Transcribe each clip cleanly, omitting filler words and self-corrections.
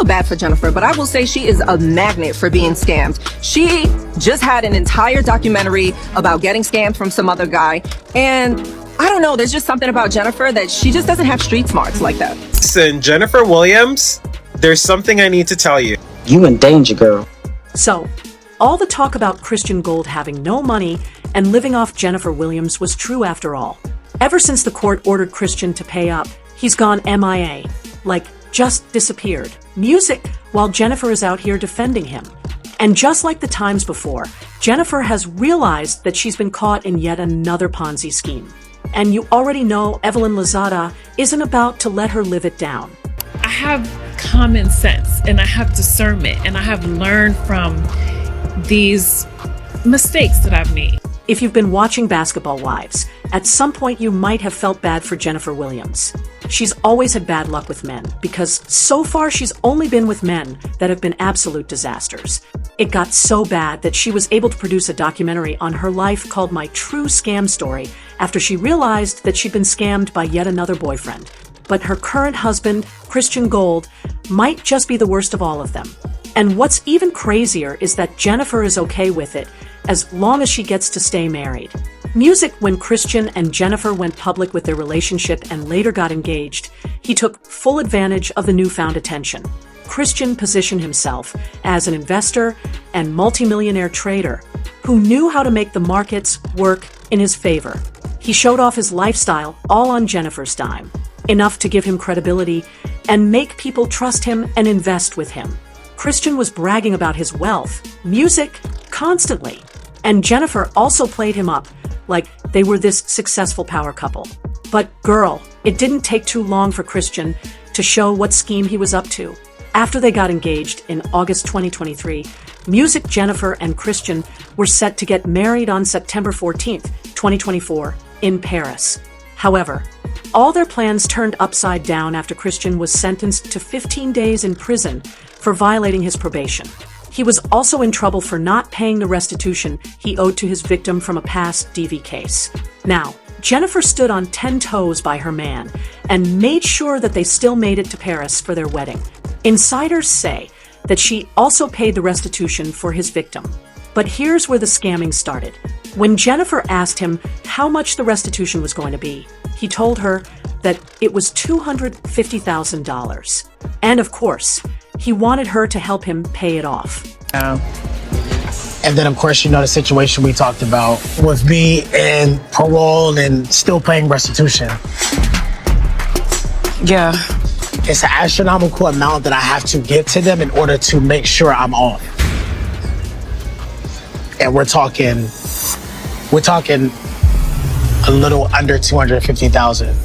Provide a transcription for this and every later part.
feel bad for Jennifer, but I will say she is a magnet for being scammed. She just had an entire documentary about getting scammed from some other guy, and I don't know, there's just something about Jennifer that she just doesn't have street smarts like that. Listen, Jennifer Williams, there's something I need to tell you. You in danger, girl. So, all the talk about Christian Gold having no money and living off Jennifer Williams was true after all. Ever since the court ordered Christian to pay up, he's gone MIA, like just disappeared. Music, while Jennifer is out here defending him. And just like the times before, Jennifer has realized that she's been caught in yet another Ponzi scheme. And you already know Evelyn Lozada isn't about to let her live it down. I have common sense and I have discernment and I have learned from these mistakes that I've made. If you've been watching Basketball Wives, at some point you might have felt bad for Jennifer Williams. She's always had bad luck with men, because so far she's only been with men that have been absolute disasters. It got so bad that she was able to produce a documentary on her life called My True Scam Story after she realized that she'd been scammed by yet another boyfriend. But her current husband, Christian Gold, might just be the worst of all of them. And what's even crazier is that Jennifer is okay with it, as long as she gets to stay married. Music, when Christian and Jennifer went public with their relationship and later got engaged, he took full advantage of the newfound attention. Christian positioned himself as an investor and multimillionaire trader who knew how to make the markets work in his favor. He showed off his lifestyle all on Jennifer's dime, enough to give him credibility and make people trust him and invest with him. Christian was bragging about his wealth, music, constantly. And Jennifer also played him up like they were this successful power couple. But girl, it didn't take too long for Christian to show what scheme he was up to. After they got engaged in August 2023, Music, Jennifer, and Christian were set to get married on September 14th, 2024, in Paris. However, all their plans turned upside down after Christian was sentenced to 15 days in prison for violating his probation. He was also in trouble for not paying the restitution he owed to his victim from a past DV case. Now, Jennifer stood on 10 toes by her man and made sure that they still made it to Paris for their wedding. Insiders say that she also paid the restitution for his victim. But here's where the scamming started. When Jennifer asked him how much the restitution was going to be, he told her that it was $250,000. And of course, he wanted her to help him pay it off. And then, of course, you know the situation we talked about with me and parole and still paying restitution. Yeah. It's an astronomical amount that I have to give to them in order to make sure I'm off. And we're talking a little under 250,000.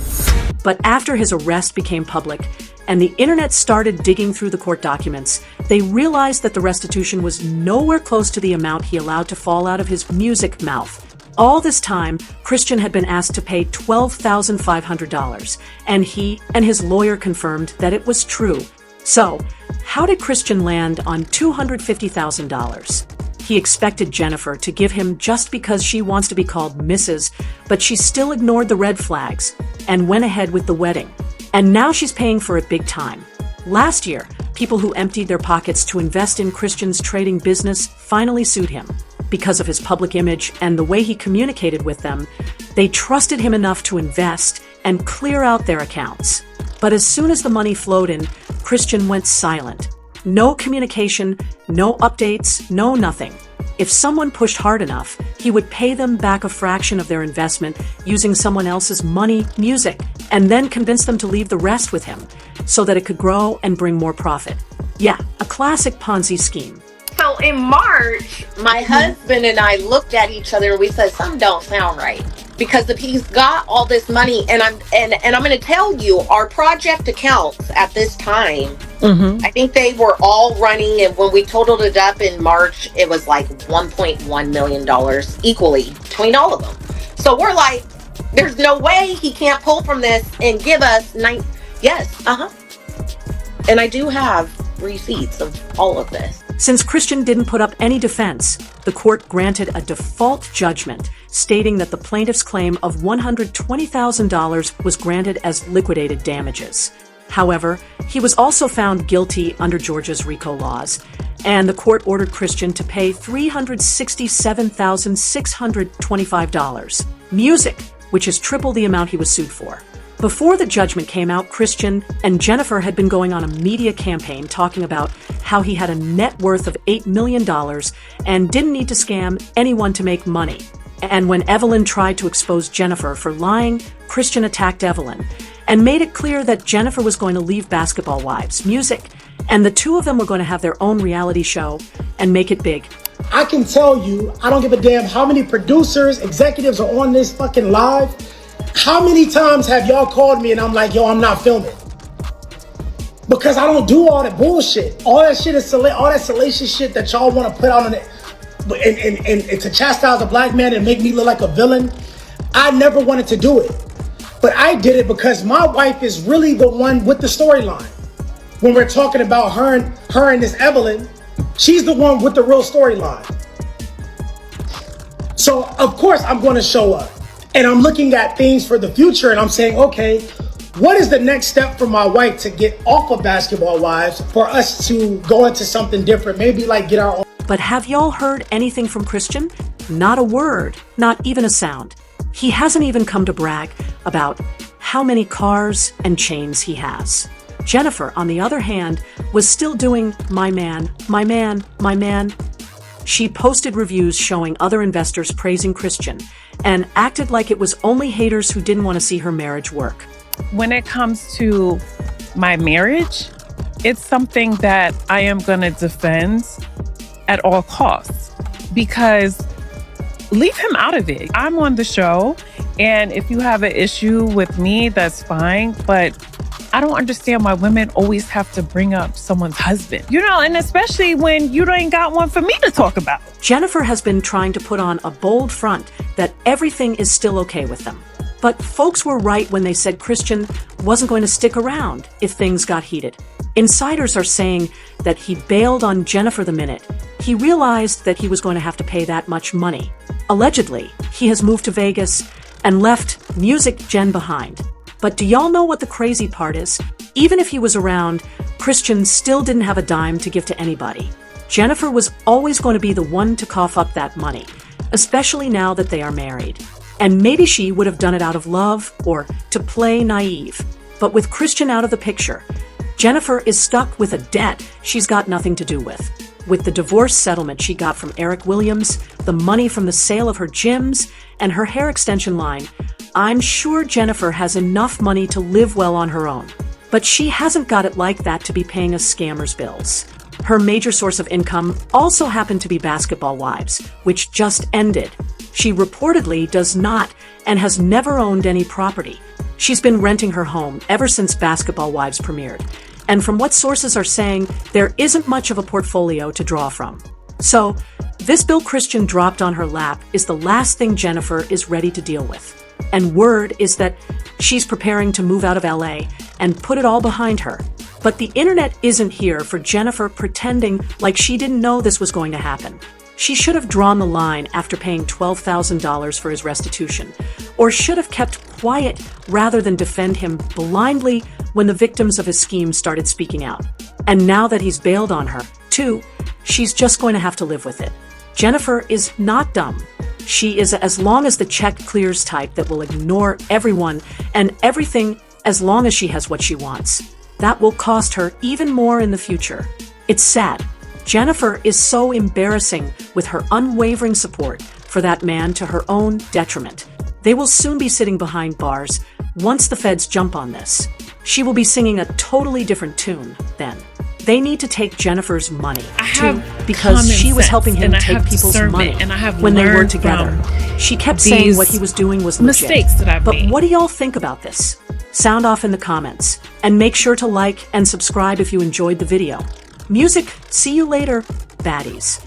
But after his arrest became public and the internet started digging through the court documents, they realized that the restitution was nowhere close to the amount he allowed to fall out of his music mouth. All this time, Christian had been asked to pay $12,500, and he and his lawyer confirmed that it was true. So, how did Christian land on $250,000? He expected Jennifer to give him just because she wants to be called Mrs., but she still ignored the red flags and went ahead with the wedding. And now she's paying for it big time. Last year, people who emptied their pockets to invest in Christian's trading business finally sued him. Because of his public image and the way he communicated with them, they trusted him enough to invest and clear out their accounts. But as soon as the money flowed in, Christian went silent. No communication, no updates, no nothing. If someone pushed hard enough, he would pay them back a fraction of their investment using someone else's money, music, and then convince them to leave the rest with him so that it could grow and bring more profit. Yeah, a classic Ponzi scheme. So in March, my husband and I looked at each other. We said, something don't sound right. Because if he's got all this money, and I'm going to tell you, our project accounts at this time, I think they were all running, and when we totaled it up in March, it was like $1.1 million equally between all of them. So we're like, there's no way he can't pull from this and give us yes, and I do have receipts of all of this. Since Christian didn't put up any defense, the court granted a default judgment stating that the plaintiff's claim of $120,000 was granted as liquidated damages. However, he was also found guilty under Georgia's RICO laws, and the court ordered Christian to pay $367,625. Music, which is triple the amount he was sued for. Before the judgment came out, Christian and Jennifer had been going on a media campaign talking about how he had a net worth of $8 million and didn't need to scam anyone to make money. And when Evelyn tried to expose Jennifer for lying, Christian attacked Evelyn and made it clear that Jennifer was going to leave Basketball Wives music, and the two of them were going to have their own reality show and make it big. I can tell you, I don't give a damn how many producers, executives are on this fucking live. How many times have y'all called me and I'm like, yo, I'm not filming? Because I don't do all that bullshit. All that shit is all that salacious shit that y'all want to put out on it and to chastise a black man and make me look like a villain. I never wanted to do it. But I did it because my wife is really the one with the storyline. When we're talking about her and this Evelyn, she's the one with the real storyline. So of course I'm going to show up. And I'm looking at things for the future and I'm saying, okay, what is the next step for my wife to get off of Basketball Wives for us to go into something different? Maybe like get our own. But have y'all heard anything from Christian? Not a word, not even a sound. He hasn't even come to brag about how many cars and chains he has. Jennifer, on the other hand, was still doing my man, my man, my man. She posted reviews showing other investors praising Christian and acted like it was only haters who didn't want to see her marriage work. When it comes to my marriage, it's something that I am going to defend at all costs because leave him out of it. I'm on the show, and if you have an issue with me, that's fine, but I don't understand why women always have to bring up someone's husband, and especially when you ain't got one for me to talk about. Jennifer has been trying to put on a bold front that everything is still okay with them. But folks were right when they said Christian wasn't going to stick around if things got heated. Insiders are saying that he bailed on Jennifer the minute he realized that he was going to have to pay that much money. Allegedly, he has moved to Vegas and left Music Jen behind. But do y'all know what the crazy part is? Even if he was around, Christian still didn't have a dime to give to anybody. Jennifer was always going to be the one to cough up that money, especially now that they are married. And maybe she would have done it out of love or to play naive. But with Christian out of the picture, Jennifer is stuck with a debt she's got nothing to do with. With the divorce settlement she got from Eric Williams, the money from the sale of her gyms, and her hair extension line, I'm sure Jennifer has enough money to live well on her own. But she hasn't got it like that to be paying a scammer's bills. Her major source of income also happened to be Basketball Wives, which just ended. She reportedly does not and has never owned any property. She's been renting her home ever since Basketball Wives premiered. And from what sources are saying, there isn't much of a portfolio to draw from. So, this bill Christian dropped on her lap is the last thing Jennifer is ready to deal with. And word is that she's preparing to move out of LA and put it all behind her. But the internet isn't here for Jennifer pretending like she didn't know this was going to happen. She should have drawn the line after paying $12,000 for his restitution, or should have kept quiet rather than defend him blindly when the victims of his scheme started speaking out. And now that he's bailed on her, too, she's just going to have to live with it. Jennifer is not dumb. She is as long as the check clears type that will ignore everyone and everything as long as she has what she wants. That will cost her even more in the future. It's sad. Jennifer is so embarrassing with her unwavering support for that man to her own detriment. They will soon be sitting behind bars once the feds jump on this. She will be singing a totally different tune then. They need to take Jennifer's money, too, because she was helping him take people's money when they were together. She kept saying what he was doing was legit. Mistakes that I've made. But what do y'all think about this? Sound off in the comments. And make sure to like and subscribe if you enjoyed the video. Music, see you later, baddies.